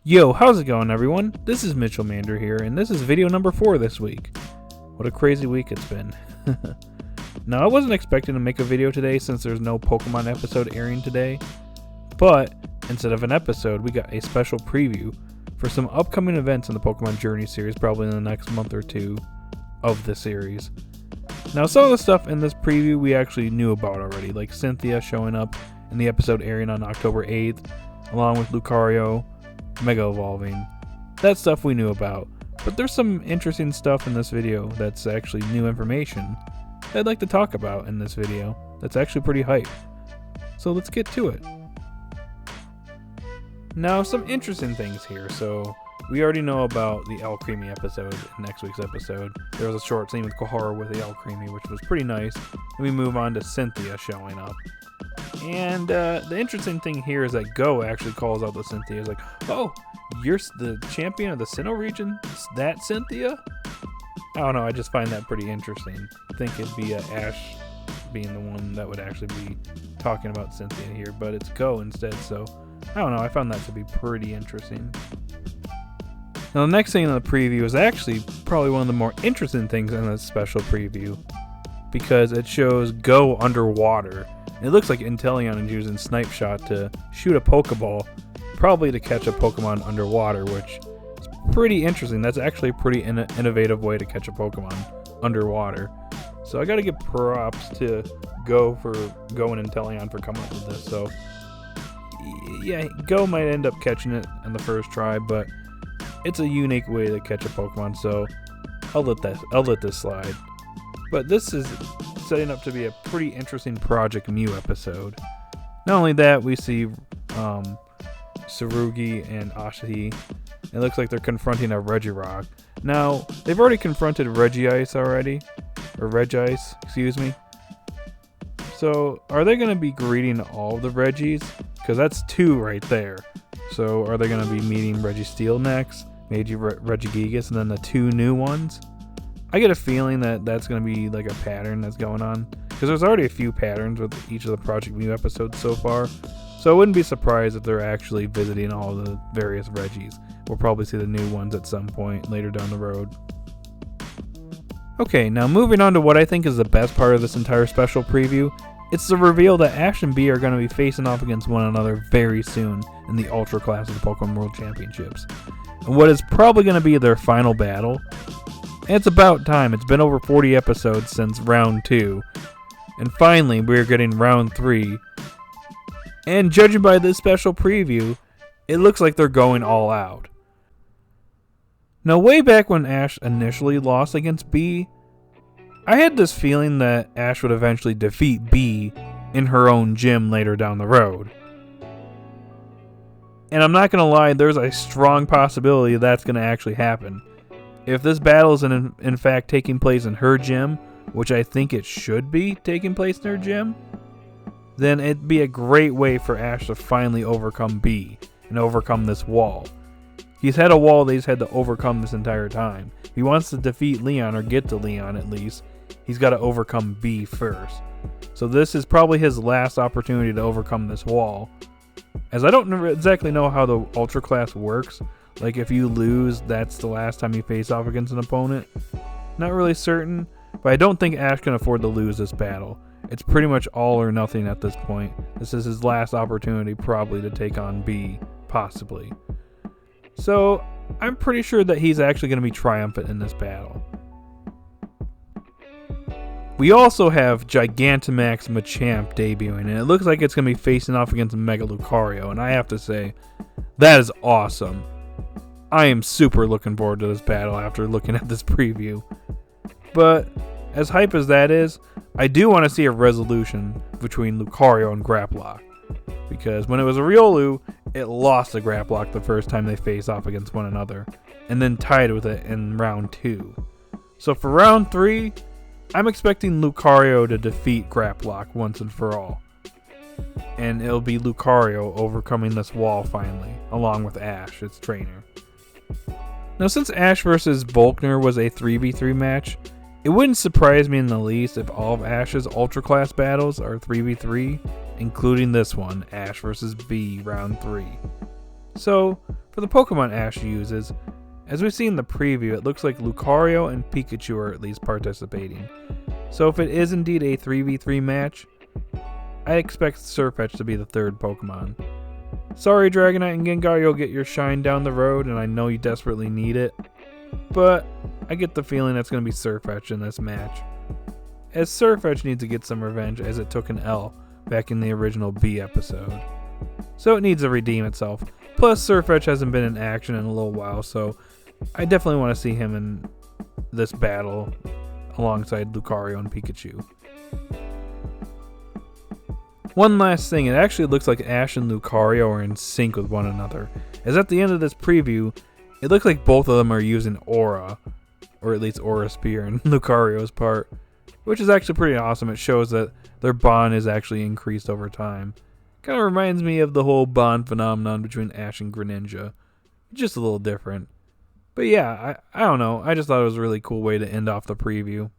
Yo, how's it going, everyone? This is Mitchell Mander here, and this is video number 4 this week. What a crazy week it's been. Now, I wasn't expecting to make a video today since there's no Pokemon episode airing today, but instead of an episode, we got a special preview for some upcoming events in the Pokemon Journey series, probably in the next month or two of the series. Now, some of the stuff in this preview we actually knew about already, like Cynthia showing up in the episode airing on October 8th, along with Lucario, Mega Evolving. That stuff we knew about, but there's some interesting stuff in this video that's actually new information that I'd like to talk about in this video that's actually pretty hype. So let's get to it. Now, some interesting things here. So we already know about the Alcremie episode in next week's episode. There was a short scene with Kohara with the Alcremie, which was pretty nice. And we move on to Cynthia showing up. And the interesting thing here is that Go actually calls out to Cynthia. He's like, "Oh, you're the champion of the Sinnoh region? Is that Cynthia?" I don't know, I just find that pretty interesting. I think it'd be Ash being the one that would actually be talking about Cynthia here, but it's Go instead, so I don't know, I found that to be pretty interesting. Now, the next thing in the preview is actually probably one of the more interesting things in this special preview, because it shows Go underwater. It looks like Inteleon is using Snipe Shot to shoot a Pokeball, probably to catch a Pokemon underwater, which is pretty interesting. That's actually a pretty innovative way to catch a Pokemon underwater. So I gotta give props to Go and Inteleon for coming up with this. So yeah, Go might end up catching it in the first try, but it's a unique way to catch a Pokemon, so I'll let this slide. But this is setting up to be a pretty interesting Project Mew episode. Not only that, we see Tsurugi and Asahi. It looks like they're confronting a Regirock. Now, they've already confronted Regice already. Or Regice, excuse me. So, are they going to be greeting all the Regis? Because that's 2 right there. So, are they going to be meeting Registeel next? Maybe Regigigas and then the 2 new ones? I get a feeling that that's going to be like a pattern that's going on, because there's already a few patterns with each of the Project Mew episodes so far, so I wouldn't be surprised if they're actually visiting all the various Regis. We'll probably see the new ones at some point later down the road. Okay, now moving on to what I think is the best part of this entire special preview. It's the reveal that Ash and Bea are going to be facing off against one another very soon in the Ultra class of the Pokemon World Championships. And what is probably going to be their final battle. And it's about time. It's been over 40 episodes since round 2. And finally, we're getting round 3. And judging by this special preview, it looks like they're going all out. Now, way back when Ash initially lost against Bea, I had this feeling that Ash would eventually defeat Bea in her own gym later down the road. And I'm not going to lie, there's a strong possibility that's going to actually happen. If this battle is in fact taking place in her gym, which I think it should be taking place in her gym, then it'd be a great way for Ash to finally overcome Bea and overcome this wall. He's had a wall that he's had to overcome this entire time. If he wants to defeat Leon, or get to Leon at least, he's got to overcome Bea first. So this is probably his last opportunity to overcome this wall. As I don't exactly know how the Ultra class works. Like, if you lose, that's the last time you face off against an opponent. Not really certain, but I don't think Ash can afford to lose this battle. It's pretty much all or nothing at this point. This is his last opportunity probably to take on Bea, possibly. So, I'm pretty sure that he's actually going to be triumphant in this battle. We also have Gigantamax Machamp debuting, and it looks like it's going to be facing off against Mega Lucario, and I have to say, that is awesome. I am super looking forward to this battle after looking at this preview. But as hype as that is, I do want to see a resolution between Lucario and Grapploct. Because when it was a Riolu, it lost the Grapploct the first time they faced off against one another, and then tied with it in round 2. So for round 3, I'm expecting Lucario to defeat Grapploct once and for all. And it'll be Lucario overcoming this wall finally, along with Ash, its trainer. Now, since Ash vs. Volkner was a 3v3 match, it wouldn't surprise me in the least if all of Ash's Ultra Class battles are 3v3, including this one, Ash vs. Bea round 3. So, For the Pokemon Ash uses, as we see in the preview, it looks like Lucario and Pikachu are at least participating. So if it is indeed a 3v3 match, I expect Sirfetch'd to be the third Pokemon. Sorry Dragonite and Gengar, you'll get your shine down the road, and I know you desperately need it, but I get the feeling that's going to be Sirfetch'd in this match, as Sirfetch'd needs to get some revenge as it took an L back in the original B episode. So it needs to redeem itself. Plus Sirfetch'd hasn't been in action in a little while, so I definitely want to see him in this battle alongside Lucario and Pikachu. One last thing, it actually looks like Ash and Lucario are in sync with one another, as at the end of this preview, it looks like both of them are using Aura, or at least Aura Spear in Lucario's part, which is actually pretty awesome. It shows that their bond is actually increased over time. Kind of reminds me of the whole bond phenomenon between Ash and Greninja, just a little different. But yeah, I don't know, I just thought it was a really cool way to end off the preview.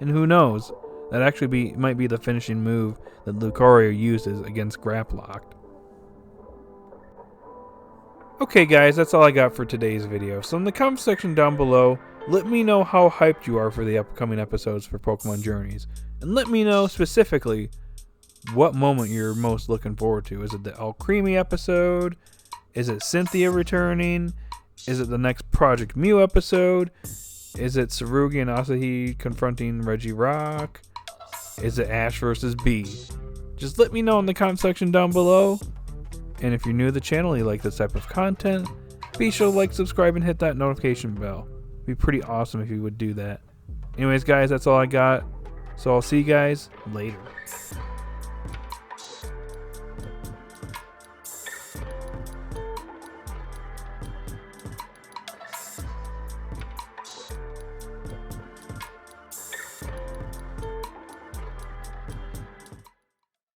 And who knows, that actually might be the finishing move that Lucario uses against Graplocked. Okay guys, that's all I got for today's video. So in the comment section down below, let me know how hyped you are for the upcoming episodes for Pokemon Journeys. And let me know specifically what moment you're most looking forward to. Is it the Alcremie episode? Is it Cynthia returning? Is it the next Project Mew episode? Is it Tsurugi and Asahi confronting Regirock? Is it Ash versus B? Just let me know in the comment section down below. And if you're new to the channel and you like this type of content, be sure to like, subscribe, and hit that notification bell. It'd be pretty awesome if you would do that. Anyways guys, that's all I got. So I'll see you guys later.